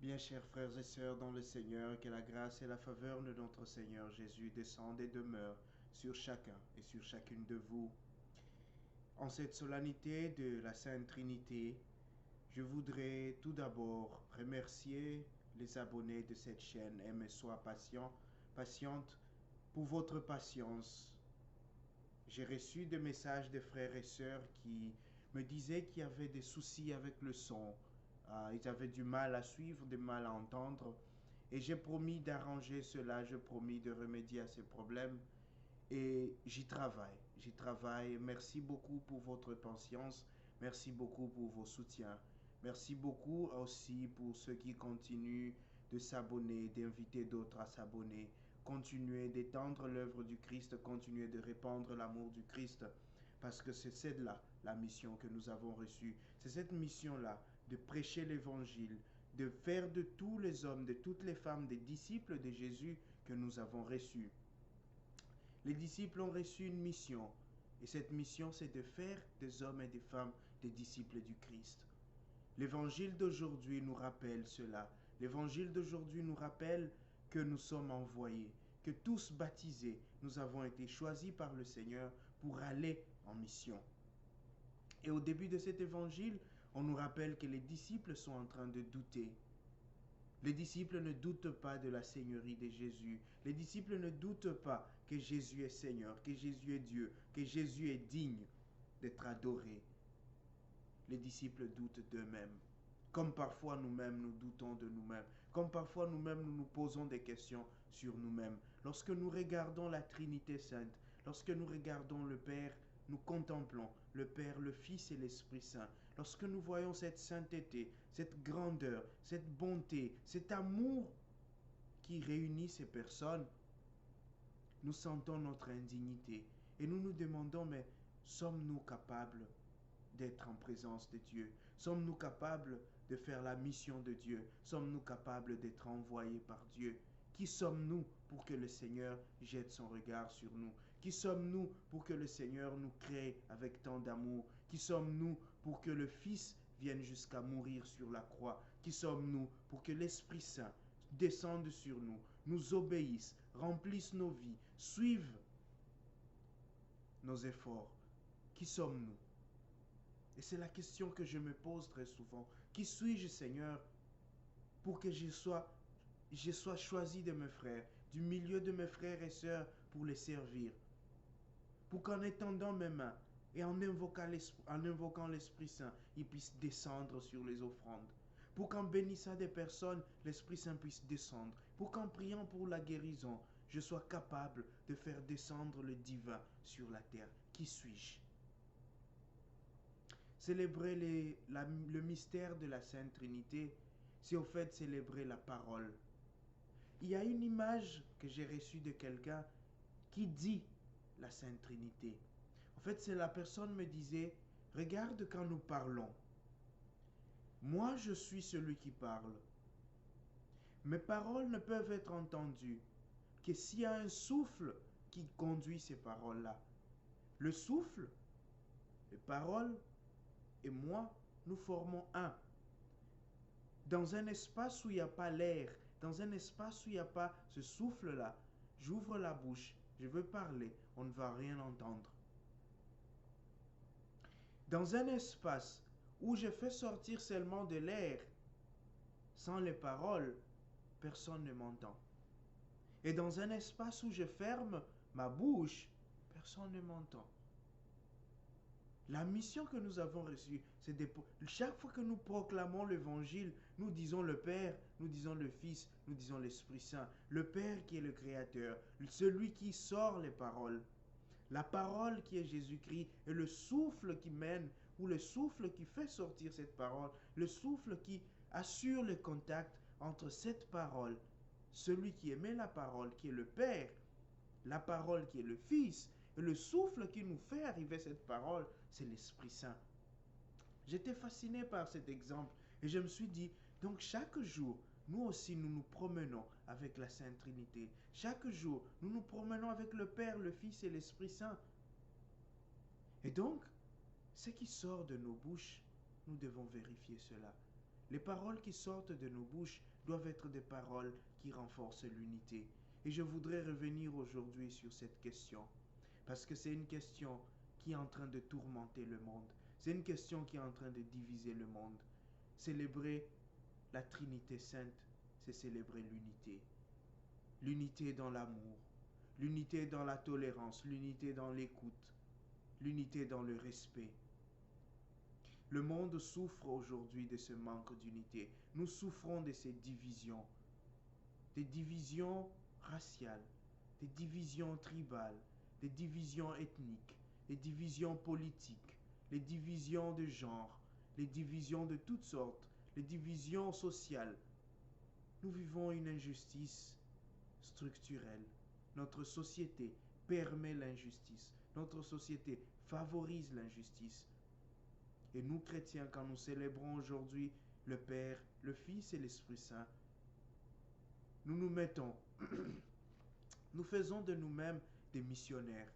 Bien chers frères et sœurs dans le Seigneur, que la grâce et la faveur de notre Seigneur Jésus descendent et demeurent sur chacun et sur chacune de vous. En cette solennité de la Sainte Trinité, je voudrais tout d'abord remercier les abonnés de cette chaîne Aime et Sois patiente pour votre patience. J'ai reçu des messages de frères et sœurs qui me disaient qu'il y avait des soucis avec le son. Ils avaient du mal à suivre, du mal à entendre. Et j'ai promis d'arranger cela, j'ai promis de remédier à ces problèmes. Et j'y travaille, j'y travaille. Merci beaucoup pour votre patience. Merci beaucoup pour vos soutiens. Merci beaucoup aussi pour ceux qui continuent de s'abonner, d'inviter d'autres à s'abonner. Continuez d'étendre l'œuvre du Christ, continuez de répandre l'amour du Christ. Parce que c'est celle-là, la mission que nous avons reçue. C'est cette mission-là de prêcher l'évangile, de faire de tous les hommes, de toutes les femmes, des disciples de Jésus que nous avons reçus. Les disciples ont reçu une mission, et cette mission, c'est de faire des hommes et des femmes des disciples du Christ. L'évangile d'aujourd'hui nous rappelle cela. L'évangile d'aujourd'hui nous rappelle que nous sommes envoyés, que tous baptisés, nous avons été choisis par le Seigneur pour aller en mission. Et au début de cet évangile, on nous rappelle que les disciples sont en train de douter. Les disciples ne doutent pas de la Seigneurie de Jésus. Les disciples ne doutent pas que Jésus est Seigneur, que Jésus est Dieu, que Jésus est digne d'être adoré. Les disciples doutent d'eux-mêmes. Comme parfois nous-mêmes nous doutons de nous-mêmes. Comme parfois nous-mêmes nous nous posons des questions sur nous-mêmes. Lorsque nous regardons la Trinité Sainte, lorsque nous regardons le Père, nous contemplons le Père, le Fils et l'Esprit Saint. Lorsque nous voyons cette sainteté, cette grandeur, cette bonté, cet amour qui réunit ces personnes, nous sentons notre indignité et nous nous demandons, mais sommes-nous capables d'être en présence de Dieu? Sommes-nous capables de faire la mission de Dieu? Sommes-nous capables d'être envoyés par Dieu? Qui sommes-nous pour que le Seigneur jette son regard sur nous? Qui sommes-nous pour que le Seigneur nous crée avec tant d'amour? Qui sommes-nous pour que le Fils vienne jusqu'à mourir sur la croix? Qui sommes-nous pour que l'Esprit Saint descende sur nous, nous obéisse, remplisse nos vies, suive nos efforts? Qui sommes-nous? Et c'est la question que je me pose très souvent. Qui suis-je, Seigneur, pour que je sois choisi de mes frères, du milieu de mes frères et sœurs, pour les servir? Pour qu'en étendant mes mains et en invoquant l'Esprit Saint, il puisse descendre sur les offrandes. Pour qu'en bénissant des personnes, l'Esprit Saint puisse descendre. Pour qu'en priant pour la guérison, je sois capable de faire descendre le divin sur la terre. Qui suis-je? Célébrer le mystère de la Sainte Trinité, c'est au fait célébrer la parole. Il y a une image que j'ai reçue de quelqu'un qui dit la Sainte Trinité. En fait, c'est la personne me disait, regarde quand nous parlons. Moi, je suis celui qui parle. Mes paroles ne peuvent être entendues que s'il y a un souffle qui conduit ces paroles-là. Le souffle, les paroles, et moi, nous formons un. Dans un espace où il n'y a pas l'air, dans un espace où il n'y a pas ce souffle-là, j'ouvre la bouche, je veux parler, on ne va rien entendre. Dans un espace où je fais sortir seulement de l'air, sans les paroles, personne ne m'entend. Et dans un espace où je ferme ma bouche, personne ne m'entend. La mission que nous avons reçue, c'est chaque fois que nous proclamons l'évangile, nous disons le Père, nous disons le Fils, nous disons l'Esprit Saint. Le Père qui est le Créateur, celui qui sort les paroles. La parole qui est Jésus-Christ et le souffle qui mène ou le souffle qui fait sortir cette parole, le souffle qui assure le contact entre cette parole, celui qui émet la parole, qui est le Père, la parole qui est le Fils, et le souffle qui nous fait arriver cette parole, c'est l'Esprit Saint. J'étais fasciné par cet exemple et je me suis dit, donc chaque jour, nous aussi, nous nous promenons avec la Sainte Trinité. Chaque jour, nous nous promenons avec le Père, le Fils et l'Esprit Saint. Et donc, ce qui sort de nos bouches, nous devons vérifier cela. Les paroles qui sortent de nos bouches doivent être des paroles qui renforcent l'unité. Et je voudrais revenir aujourd'hui sur cette question, parce que c'est une question qui est en train de tourmenter le monde. C'est une question qui est en train de diviser le monde. Célébrer la Trinité Sainte, c'est célébrer l'unité. L'unité dans l'amour, l'unité dans la tolérance, l'unité dans l'écoute, l'unité dans le respect. Le monde souffre aujourd'hui de ce manque d'unité. Nous souffrons de ces divisions, des divisions raciales, des divisions tribales, des divisions ethniques, des divisions politiques, les divisions de genre, les divisions de toutes sortes, les divisions sociales. Nous vivons une injustice structurelle. Notre société permet l'injustice. Notre société favorise l'injustice. Et nous, chrétiens, quand nous célébrons aujourd'hui le Père, le Fils et l'Esprit Saint, nous nous mettons, nous faisons de nous-mêmes des missionnaires.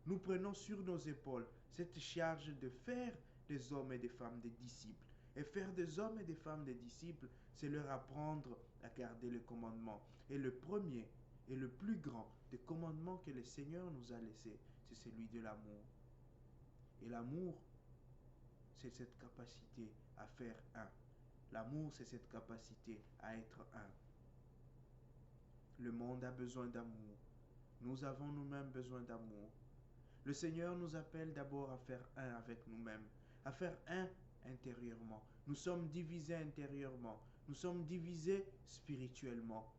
Nous prenons sur nos épaules cette charge de faire des hommes et des femmes des disciples. Et faire des hommes et des femmes des disciples, c'est leur apprendre à garder le commandement. Et le premier et le plus grand des commandements que le Seigneur nous a laissés, c'est celui de l'amour. Et l'amour, c'est cette capacité à faire un. L'amour, c'est cette capacité à être un. Le monde a besoin d'amour. Nous avons nous-mêmes besoin d'amour. Le Seigneur nous appelle d'abord à faire un avec nous-mêmes, à faire un intérieurement. Nous sommes divisés intérieurement. Nous sommes divisés spirituellement.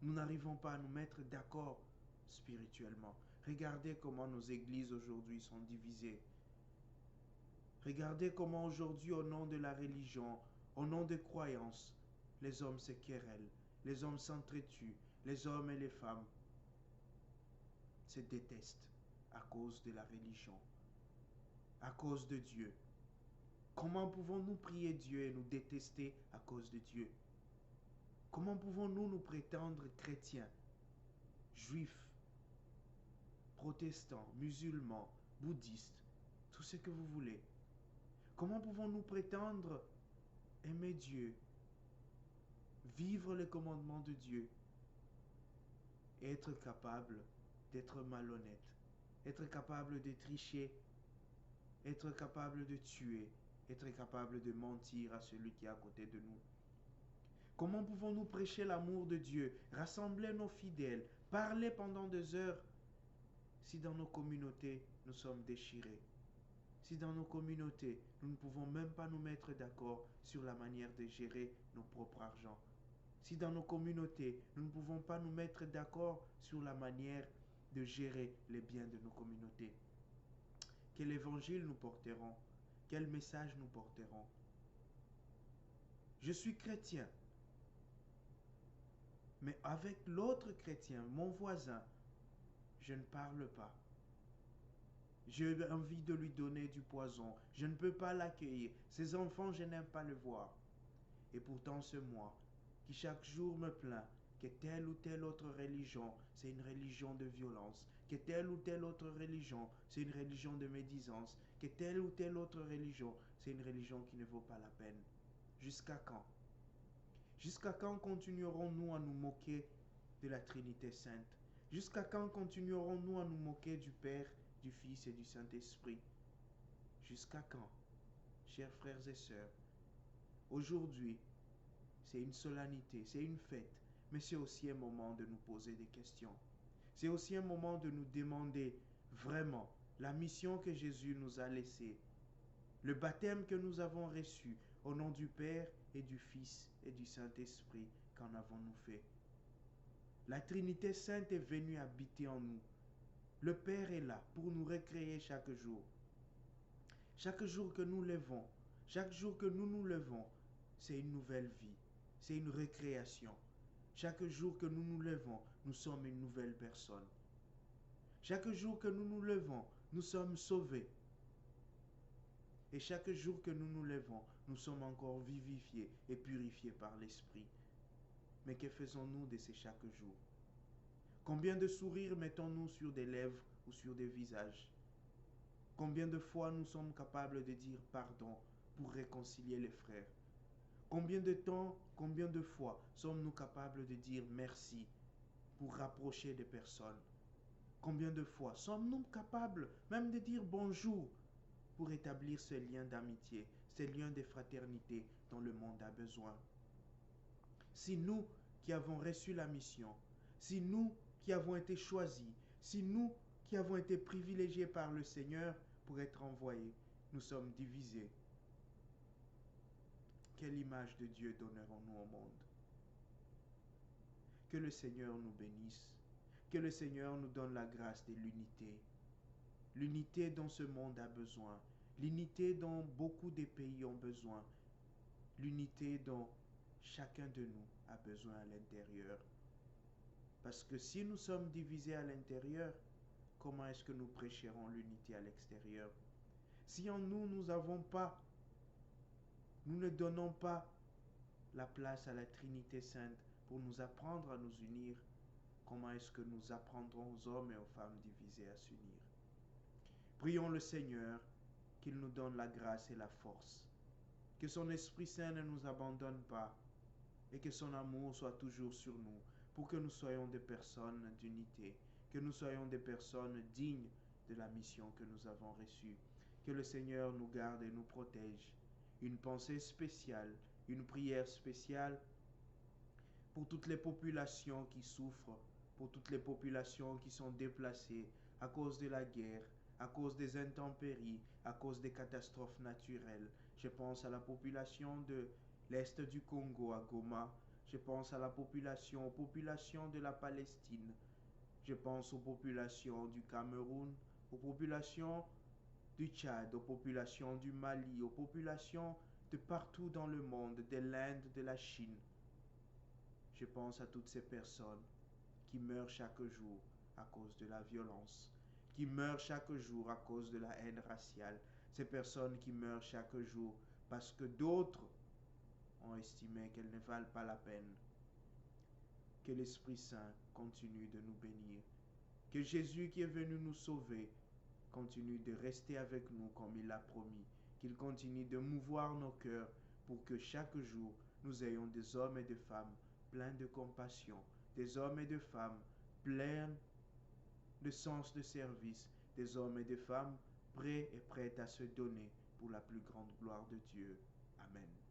Nous n'arrivons pas à nous mettre d'accord spirituellement. Regardez comment nos églises aujourd'hui sont divisées. Regardez comment aujourd'hui, au nom de la religion, au nom des croyances, les hommes se querellent, les hommes s'entretuent, les hommes et les femmes se détestent à cause de la religion, à cause de Dieu. Comment pouvons-nous prier Dieu et nous détester à cause de Dieu? Comment pouvons-nous nous prétendre chrétiens, juifs, protestants, musulmans, bouddhistes, tout ce que vous voulez? Comment pouvons-nous prétendre aimer Dieu, vivre les commandements de Dieu et être capable d'être malhonnête, être capable de tricher, être capable de tuer, être capable de mentir à celui qui est à côté de nous? Comment pouvons-nous prêcher l'amour de Dieu, rassembler nos fidèles, parler pendant des heures, si dans nos communautés nous sommes déchirés? Si dans nos communautés, nous ne pouvons même pas nous mettre d'accord sur la manière de gérer nos propres argent. Si dans nos communautés, nous ne pouvons pas nous mettre d'accord sur la manière de gérer les biens de nos communautés. Quel évangile nous porterons? Quel message nous porterons? Je suis chrétien, mais avec l'autre chrétien, mon voisin, je ne parle pas. J'ai envie de lui donner du poison. Je ne peux pas l'accueillir. Ses enfants, je n'aime pas le voir. Et pourtant, c'est moi qui chaque jour me plains que telle ou telle autre religion, c'est une religion de violence. Que telle ou telle autre religion, c'est une religion de médisance. Que telle ou telle autre religion, c'est une religion qui ne vaut pas la peine. Jusqu'à quand? Jusqu'à quand continuerons-nous à nous moquer de la Trinité Sainte? Jusqu'à quand continuerons-nous à nous moquer du Père, du Fils et du Saint-Esprit? Jusqu'à quand, chers frères et sœurs? Aujourd'hui, c'est une solennité, c'est une fête, mais c'est aussi un moment de nous poser des questions. C'est aussi un moment de nous demander vraiment la mission que Jésus nous a laissée, le baptême que nous avons reçu au nom du Père et du Fils et du Saint-Esprit, qu'en avons-nous fait? La Trinité Sainte est venue habiter en nous. Le Père est là pour nous recréer chaque jour. Chaque jour que nous levons, chaque jour que nous nous levons, c'est une nouvelle vie, c'est une recréation. Chaque jour que nous nous levons, nous sommes une nouvelle personne. Chaque jour que nous nous levons, nous sommes sauvés. Et chaque jour que nous nous levons, nous sommes encore vivifiés et purifiés par l'Esprit. Mais que faisons-nous de ces chaque jour? Combien de sourires mettons-nous sur des lèvres ou sur des visages? Combien de fois nous sommes capables de dire pardon pour réconcilier les frères? Combien de temps, combien de fois sommes-nous capables de dire merci pour rapprocher des personnes? Combien de fois sommes-nous capables même de dire bonjour pour établir ces liens d'amitié, ces liens de fraternité dont le monde a besoin? Si nous qui avons reçu la mission, si nous qui avons été choisis, si nous qui avons été privilégiés par le Seigneur pour être envoyés, nous sommes divisés, quelle image de Dieu donnerons-nous au monde? Que le Seigneur nous bénisse, que le Seigneur nous donne la grâce de l'unité, l'unité dont ce monde a besoin, l'unité dont beaucoup de pays ont besoin, l'unité dont chacun de nous a besoin à l'intérieur. Parce que si nous sommes divisés à l'intérieur, comment est-ce que nous prêcherons l'unité à l'extérieur? Si en nous, nous ne donnons pas la place à la Trinité Sainte pour nous apprendre à nous unir, comment est-ce que nous apprendrons aux hommes et aux femmes divisés à s'unir? Prions le Seigneur qu'il nous donne la grâce et la force, que son Esprit Saint ne nous abandonne pas et que son amour soit toujours sur nous pour que nous soyons des personnes d'unité, que nous soyons des personnes dignes de la mission que nous avons reçue. Que le Seigneur nous garde et nous protège. Une pensée spéciale, une prière spéciale pour toutes les populations qui souffrent, pour toutes les populations qui sont déplacées à cause de la guerre, à cause des intempéries, à cause des catastrophes naturelles. Je pense à la population de l'Est du Congo, à Goma. Je pense à la population, aux populations de la Palestine. Je pense aux populations du Cameroun, aux populations du Tchad, aux populations du Mali, aux populations de partout dans le monde, de l'Inde, de la Chine. Je pense à toutes ces personnes qui meurent chaque jour à cause de la violence, qui meurent chaque jour à cause de la haine raciale, ces personnes qui meurent chaque jour parce que d'autres ont estimé qu'elles ne valent pas la peine. Que l'Esprit Saint continue de nous bénir, que Jésus qui est venu nous sauver continue de rester avec nous comme il l'a promis, qu'il continue de mouvoir nos cœurs pour que chaque jour nous ayons des hommes et des femmes pleins de compassion, des hommes et des femmes pleins de sens de service, des hommes et des femmes prêts et prêtes à se donner pour la plus grande gloire de Dieu. Amen.